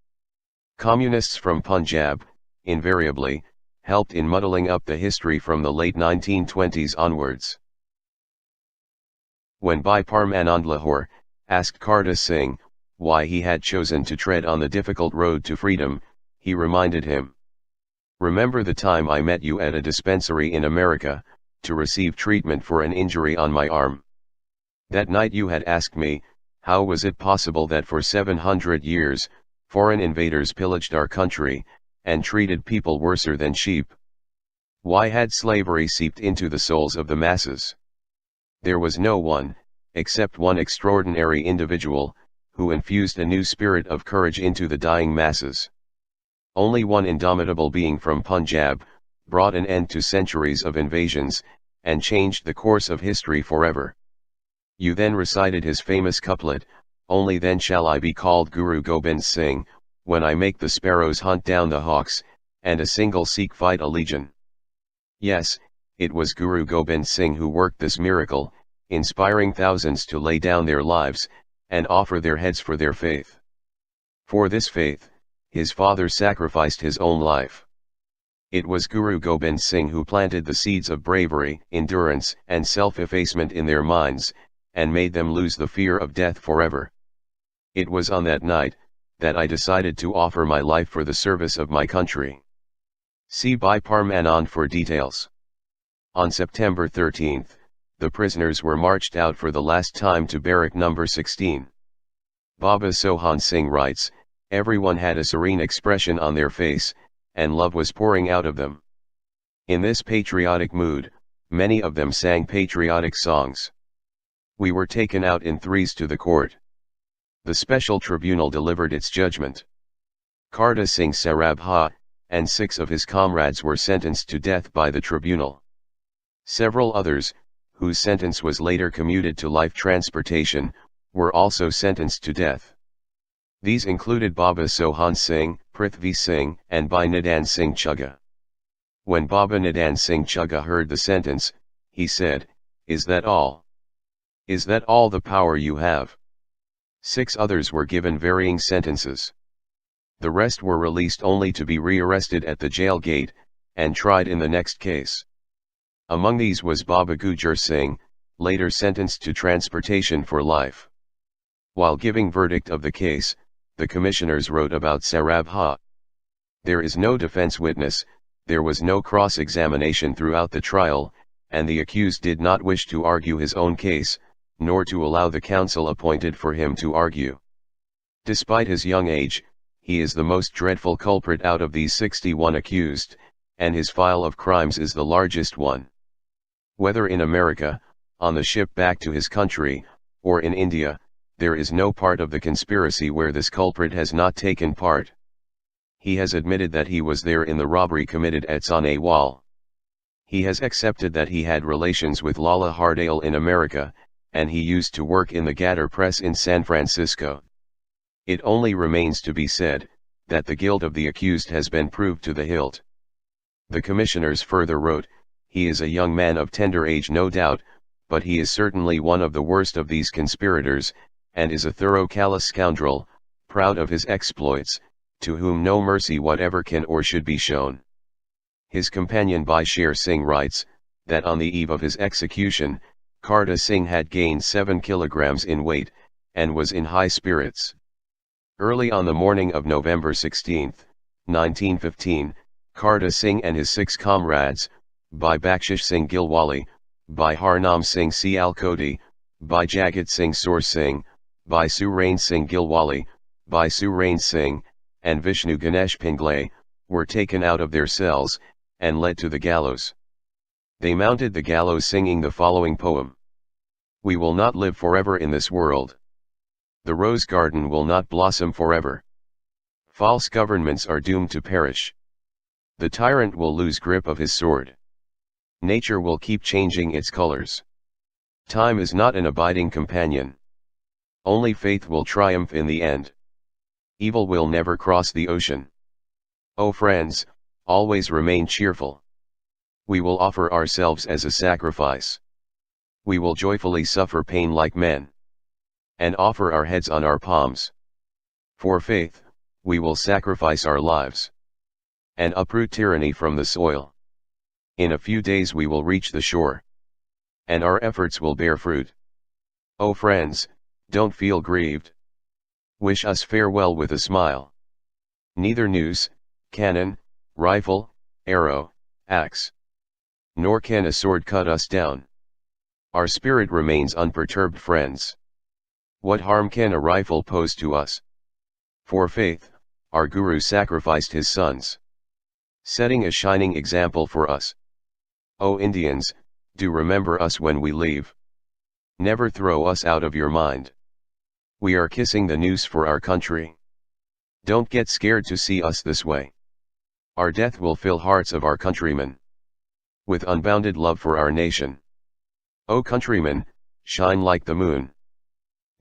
Communists from Punjab, invariably, helped in muddling up the history from the late 1920s onwards. When Bhai Parmanand Lahore asked Karta Singh why he had chosen to tread on the difficult road to freedom, he reminded him, "Remember the time I met you at a dispensary in America, to receive treatment for an injury on my arm. That night you had asked me, how was it possible that for 700 years, foreign invaders pillaged our country, and treated people worser than sheep? Why had slavery seeped into the souls of the masses? There was no one, except one extraordinary individual, who infused a new spirit of courage into the dying masses. Only one indomitable being from Punjab, brought an end to centuries of invasions, and changed the course of history forever." You then recited his famous couplet, "Only then shall I be called Guru Gobind Singh, when I make the sparrows hunt down the hawks, and a single Sikh fight a legion." Yes, it was Guru Gobind Singh who worked this miracle, inspiring thousands to lay down their lives, and offer their heads for their faith. For this faith, his father sacrificed his own life. It was Guru Gobind Singh who planted the seeds of bravery, endurance, and self-effacement in their minds, and made them lose the fear of death forever. It was on that night, that I decided to offer my life for the service of my country. See Bhai Parmanand for details. On September 13, the prisoners were marched out for the last time to barrack number 16. Baba Sohan Singh writes, "Everyone had a serene expression on their face, and love was pouring out of them. In this patriotic mood, many of them sang patriotic songs. We were taken out in threes to the court. The special tribunal delivered its judgment. Karta Singh Sarabha, and 6 of his comrades were sentenced to death by the tribunal. Several others, whose sentence was later commuted to life transportation, were also sentenced to death. These included Baba Sohan Singh, Prithvi Singh, and Bhai Nidan Singh Chugga. When Baba Nidan Singh Chugga heard the sentence, he said, 'Is that all? Is that all the power you have?' 6 others were given varying sentences. The rest were released only to be rearrested at the jail gate, and tried in the next case. Among these was Baba Gujar Singh, later sentenced to transportation for life. While giving verdict of the case, the commissioners wrote about Sarabha. There is no defense witness, there was no cross-examination throughout the trial, and the accused did not wish to argue his own case, nor to allow the counsel appointed for him to argue. Despite his young age, he is the most dreadful culprit out of these 61 accused, and his file of crimes is the largest one. Whether in America, on the ship back to his country, or in India, there is no part of the conspiracy where this culprit has not taken part. He has admitted that he was there in the robbery committed at Sahnewal. He has accepted that he had relations with Lala Hardale in America, and he used to work in the Ghadar press in San Francisco. It only remains to be said, that the guilt of the accused has been proved to the hilt. The commissioners further wrote, "He is a young man of tender age no doubt, but he is certainly one of the worst of these conspirators, and is a thorough callous scoundrel, proud of his exploits, to whom no mercy whatever can or should be shown." His companion Bhai Sher Singh writes, that on the eve of his execution, Karta Singh had gained 7 kilograms in weight, and was in high spirits. Early on the morning of November 16, 1915, Karta Singh and his 6 comrades, Bhai Bakshish Singh Gilwali, Bhai Harnam Singh Sialkoti, Bhai Jagat Singh Soor Singh, Bhai Surain Singh Gilwali, Bhai Surain Singh, and Vishnu Ganesh Pingle, were taken out of their cells, and led to the gallows. They mounted the gallows singing the following poem. We will not live forever in this world. The rose garden will not blossom forever. False governments are doomed to perish. The tyrant will lose grip of his sword. Nature will keep changing its colors. Time is not an abiding companion. Only faith will triumph in the end. Evil will never cross the ocean. O friends, always remain cheerful. We will offer ourselves as a sacrifice. We will joyfully suffer pain like men, and offer our heads on our palms. For faith, we will sacrifice our lives, and uproot tyranny from the soil. In a few days we will reach the shore, and our efforts will bear fruit. O friends, don't feel grieved. Wish us farewell with a smile. Neither noose, cannon, rifle, arrow, axe, nor can a sword cut us down. Our spirit remains unperturbed, friends. What harm can a rifle pose to us? For faith, our Guru sacrificed his sons, setting a shining example for us. O Indians, do remember us when we leave. Never throw us out of your mind. We are kissing the noose for our country. Don't get scared to see us this way. Our death will fill hearts of our countrymen with unbounded love for our nation. O countrymen, shine like the moon.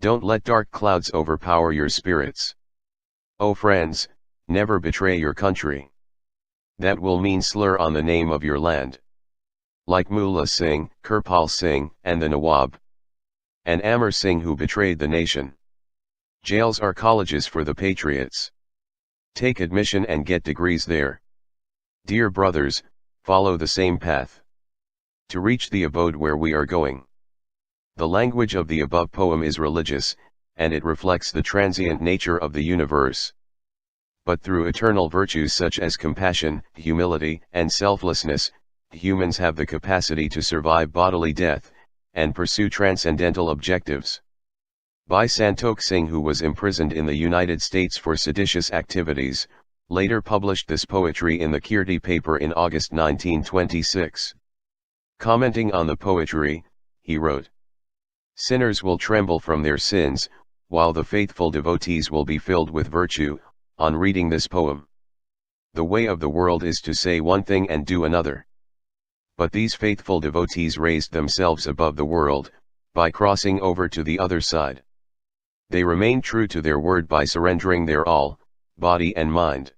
Don't let dark clouds overpower your spirits. O friends, never betray your country. That will mean slur on the name of your land. Like Mullah Singh, Kirpal Singh, and the Nawab, and Amar Singh who betrayed the nation. Jails are colleges for the patriots. Take admission and get degrees there. Dear brothers, follow the same path to reach the abode where we are going. The language of the above poem is religious, and it reflects the transient nature of the universe. But through eternal virtues such as compassion, humility, and selflessness, humans have the capacity to survive bodily death, and pursue transcendental objectives. Bhai Santokh Singh, who was imprisoned in the United States for seditious activities, later published this poetry in the Kirti paper in August 1926. Commenting on the poetry, he wrote, "Sinners will tremble from their sins, while the faithful devotees will be filled with virtue, on reading this poem. The way of the world is to say one thing and do another. But these faithful devotees raised themselves above the world, by crossing over to the other side. They remained true to their word by surrendering their all, body and mind."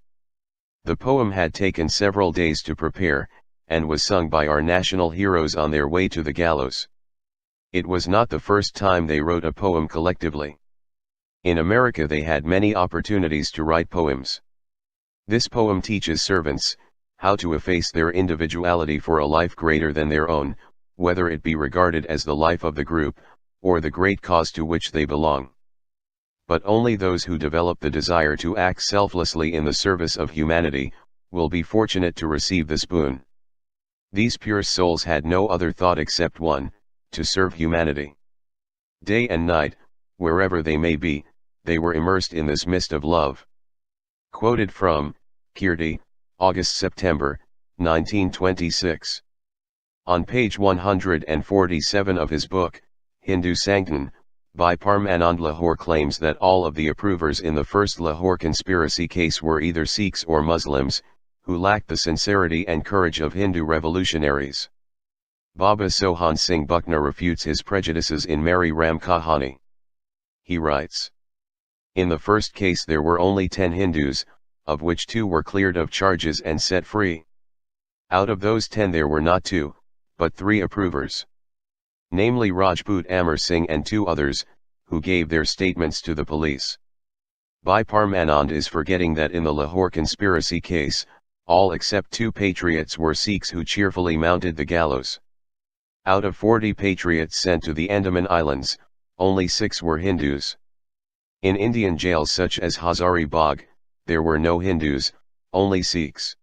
The poem had taken several days to prepare, and was sung by our national heroes on their way to the gallows. It was not the first time they wrote a poem collectively. In America they had many opportunities to write poems. This poem teaches servants how to efface their individuality for a life greater than their own, whether it be regarded as the life of the group, or the great cause to which they belong. But only those who develop the desire to act selflessly in the service of humanity, will be fortunate to receive this boon. These pure souls had no other thought except one, to serve humanity. Day and night, wherever they may be, they were immersed in this mist of love. Quoted from Kirti, August-September, 1926. On page 147 of his book, Hindu Sanctan, Bhai Parmanand Lahore claims that all of the approvers in the first Lahore conspiracy case were either Sikhs or Muslims, who lacked the sincerity and courage of Hindu revolutionaries. Baba Sohan Singh Buckner refutes his prejudices in Mary Ram Kahani. He writes, "In the first case there were only 10 Hindus, of which 2 were cleared of charges and set free. Out of those 10 there were not 2, but 3 approvers. Namely Rajput Amar Singh and 2 others, who gave their statements to the police. Bhai Parmanand is forgetting that in the Lahore conspiracy case, all except 2 patriots were Sikhs who cheerfully mounted the gallows. Out of 40 patriots sent to the Andaman Islands, only 6 were Hindus. In Indian jails such as Hazari Bagh, there were no Hindus, only Sikhs.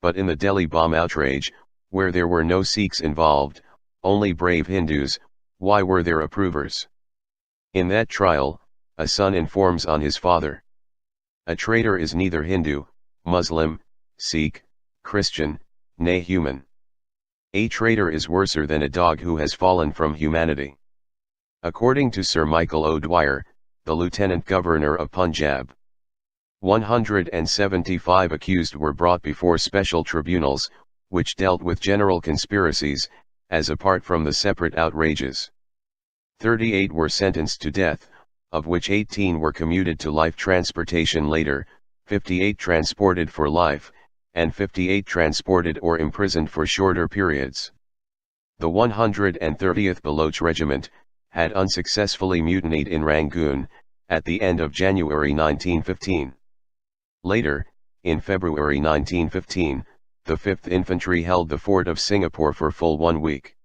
But in the Delhi bomb outrage, where there were no Sikhs involved, only brave Hindus, why were there approvers? In that trial, a son informs on his father. A traitor is neither Hindu, Muslim, Sikh, Christian, nay human. A traitor is worser than a dog who has fallen from humanity. According to Sir Michael O'Dwyer, the Lieutenant Governor of Punjab, 175 accused were brought before special tribunals, which dealt with general conspiracies, as apart from the separate outrages. 38 were sentenced to death, of which 18 were commuted to life transportation later, 58 transported for life, and 58 transported or imprisoned for shorter periods. The 130th Baloch Regiment had unsuccessfully mutinied in Rangoon, at the end of January 1915. Later, in February 1915, the 5th Infantry held the fort of Singapore for full 1 week.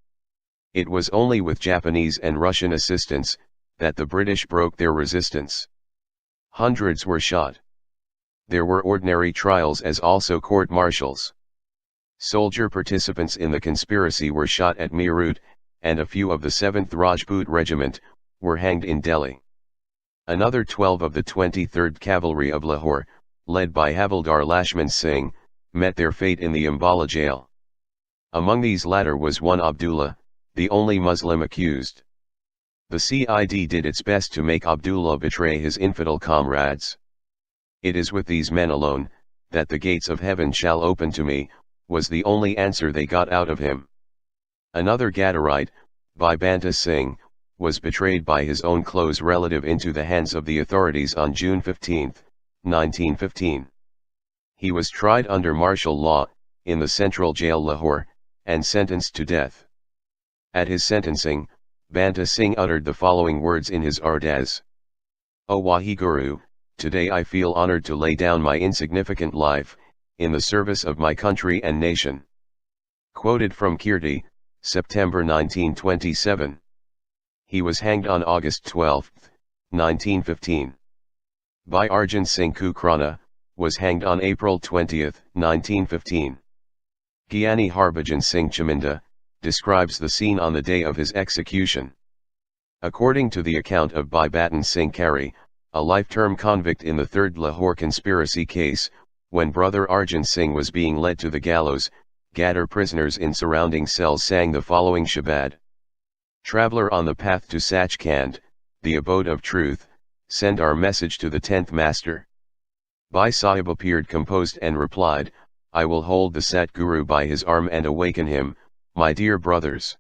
It was only with Japanese and Russian assistance that the British broke their resistance. Hundreds were shot. There were ordinary trials as also court-martials. Soldier participants in the conspiracy were shot at Meerut, and a few of the 7th Rajput Regiment were hanged in Delhi. Another 12 of the 23rd Cavalry of Lahore, led by Havildar Lashman Singh, met their fate in the Ambala jail. Among these latter was one Abdullah, the only Muslim accused. The CID did its best to make Abdullah betray his infidel comrades. "It is with these men alone, that the gates of heaven shall open to me," was the only answer they got out of him. Another Ghadarite, Bhai Banta Singh, was betrayed by his own close relative into the hands of the authorities on June 15, 1915. He was tried under martial law, in the Central Jail Lahore, and sentenced to death. At his sentencing, Banta Singh uttered the following words in his Ardas: "O Waheguru, today I feel honored to lay down my insignificant life, in the service of my country and nation." Quoted from Kirti, September 1927. He was hanged on August 12, 1915. Bhai Arjan Singh Kukrana was hanged on April 20, 1915. Gyani Harbhajan Singh Chaminda describes the scene on the day of his execution. According to the account of Bhai Batan Singh Kari, a life-term convict in the 3rd Lahore conspiracy case, when brother Arjan Singh was being led to the gallows, Ghadar prisoners in surrounding cells sang the following shabad: "Traveler on the path to Sachkhand, the abode of truth, send our message to the 10th master." Bhai Sahib appeared composed and replied, "I will hold the Satguru by his arm and awaken him, my dear brothers."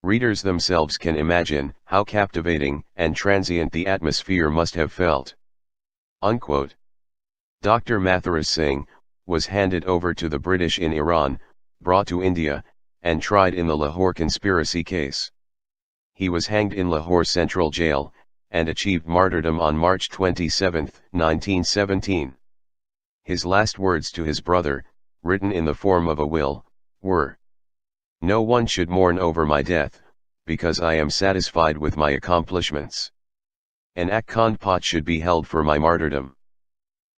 Readers themselves can imagine how captivating and transient the atmosphere must have felt. Unquote. Dr. Mathura Singh was handed over to the British in Iran, brought to India, and tried in the Lahore conspiracy case. He was hanged in Lahore Central Jail, and achieved martyrdom on March 27, 1917. His last words to his brother, written in the form of a will, were, "No one should mourn over my death, because I am satisfied with my accomplishments. An Akhand Path should be held for my martyrdom."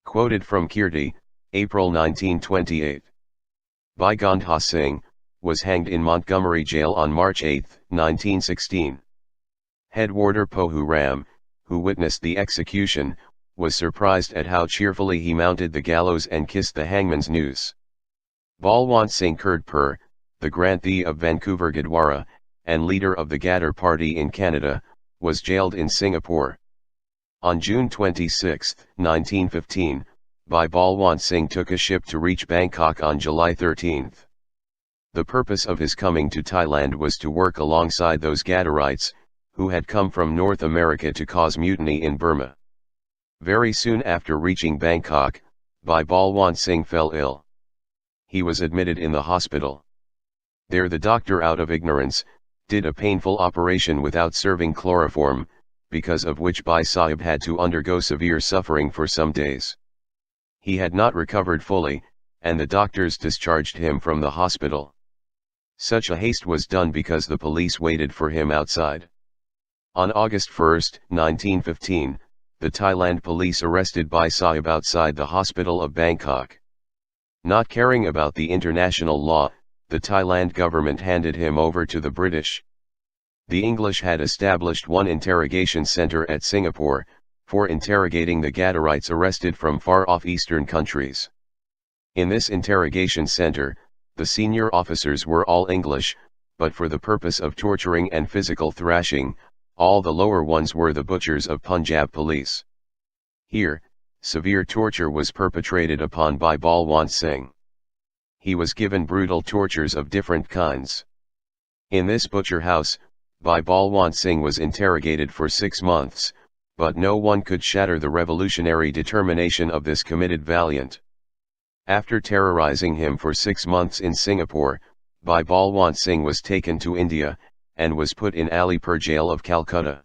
Quoted from Kirti, April 1928. Bhai Gandha Singh was hanged in Montgomery Jail on March 8, 1916. Head warder Pohu Ram, who witnessed the execution, was surprised at how cheerfully he mounted the gallows and kissed the hangman's noose. Balwant Singh Kurdpur, the grantee of Vancouver Gurdwara, and leader of the Ghadar party in Canada, was jailed in Singapore. On June 26, 1915, Bhai Balwant Singh took a ship to reach Bangkok on July 13. The purpose of his coming to Thailand was to work alongside those Ghadarites, who had come from North America to cause mutiny in Burma. Very soon after reaching Bangkok, Bhai Balwant Singh fell ill. He was admitted in the hospital. There the doctor, out of ignorance, did a painful operation without serving chloroform, because of which Bhai Sahib had to undergo severe suffering for some days. He had not recovered fully, and the doctors discharged him from the hospital. Such a haste was done because the police waited for him outside. On August 1, 1915, the Thailand police arrested Bhai Sahib outside the hospital of Bangkok. Not caring about the international law, the Thailand government handed him over to the British. The English had established one interrogation center at Singapore, for interrogating the Ghadarites arrested from far-off eastern countries. In this interrogation center, the senior officers were all English, but for the purpose of torturing and physical thrashing, all the lower ones were the butchers of Punjab police. Here, severe torture was perpetrated upon Bhai Balwant Singh. He was given brutal tortures of different kinds. In this butcher house, Bhai Balwant Singh was interrogated for 6 months, but no one could shatter the revolutionary determination of this committed valiant. After terrorizing him for 6 months in Singapore, Bhai Balwant Singh was taken to India, and was put in Alipur jail of Calcutta.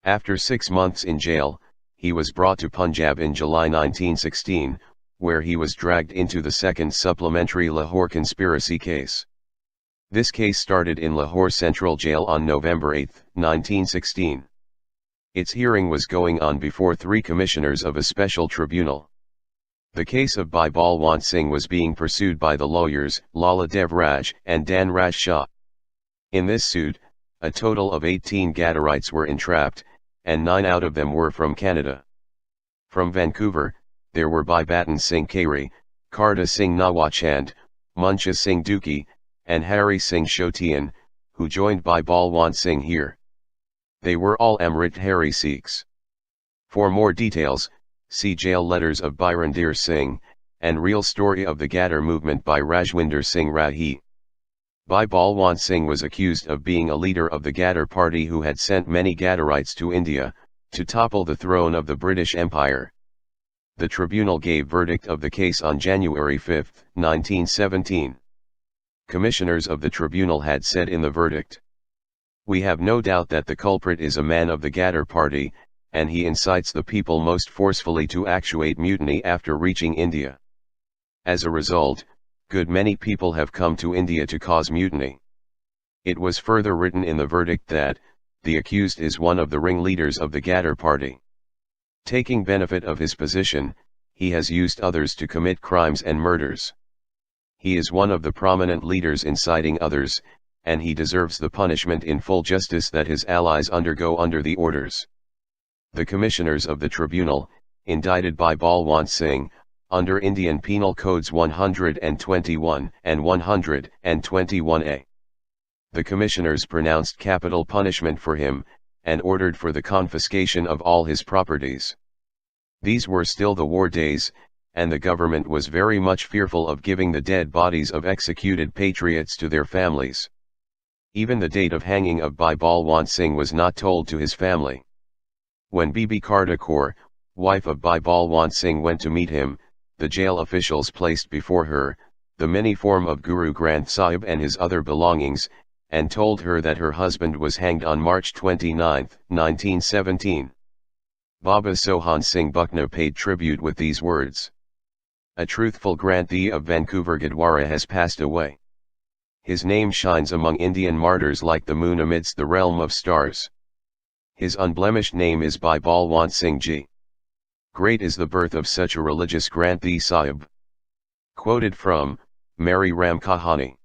After 6 months in jail, he was brought to Punjab in July 1916, where he was dragged into the second supplementary Lahore conspiracy case. This case started in Lahore Central Jail on November 8, 1916. Its hearing was going on before 3 commissioners of a special tribunal. The case of Bhai Balwant Singh was being pursued by the lawyers Lala Dev Raj and Dan Raj Shah. In this suit, a total of 18 Ghadarites were entrapped, and 9 out of them were from Canada. From Vancouver, there were Bhai Batan Singh Kari, Karta Singh Nawachand, Muncha Singh Duki, and Hari Singh Shotian, who joined Bhai Balwant Singh here. They were all Amrit Hari Sikhs. For more details, see Jail Letters of Birendir Singh, and Real Story of the Ghadar Movement by Rajwinder Singh Rahi. Bhai Balwant Singh was accused of being a leader of the Ghadar party who had sent many Ghadarites to India, to topple the throne of the British Empire. The tribunal gave verdict of the case on January 5, 1917. Commissioners of the tribunal had said in the verdict, "We have no doubt that the culprit is a man of the Ghadar party, and he incites the people most forcefully to actuate mutiny after reaching India. As a result, good many people have come to India to cause mutiny." It was further written in the verdict that, the accused is one of the ringleaders of the Ghadar party. Taking benefit of his position, he has used others to commit crimes and murders. He is one of the prominent leaders inciting others, and he deserves the punishment in full justice that his allies undergo under the orders. The commissioners of the tribunal, indicted Bhai Balwant Singh, under Indian Penal Codes 121 and 121A. The commissioners pronounced capital punishment for him, and ordered for the confiscation of all his properties. These were still the war days, and the government was very much fearful of giving the dead bodies of executed patriots to their families. Even the date of hanging of Bhai Balwant Singh was not told to his family. When Bibi Karta Kaur, wife of Bhai Balwant Singh, went to meet him, the jail officials placed before her the many form of Guru Granth Sahib and his other belongings, and told her that her husband was hanged on March 29, 1917. Baba Sohan Singh Buckna paid tribute with these words. A truthful Granthi of Vancouver Gurdwara has passed away. His name shines among Indian martyrs like the moon amidst the realm of stars. His unblemished name is Bhai Balwant Singh Ji. Great is the birth of such a religious Granthi Sahib. Quoted from Mary Ram Kahani.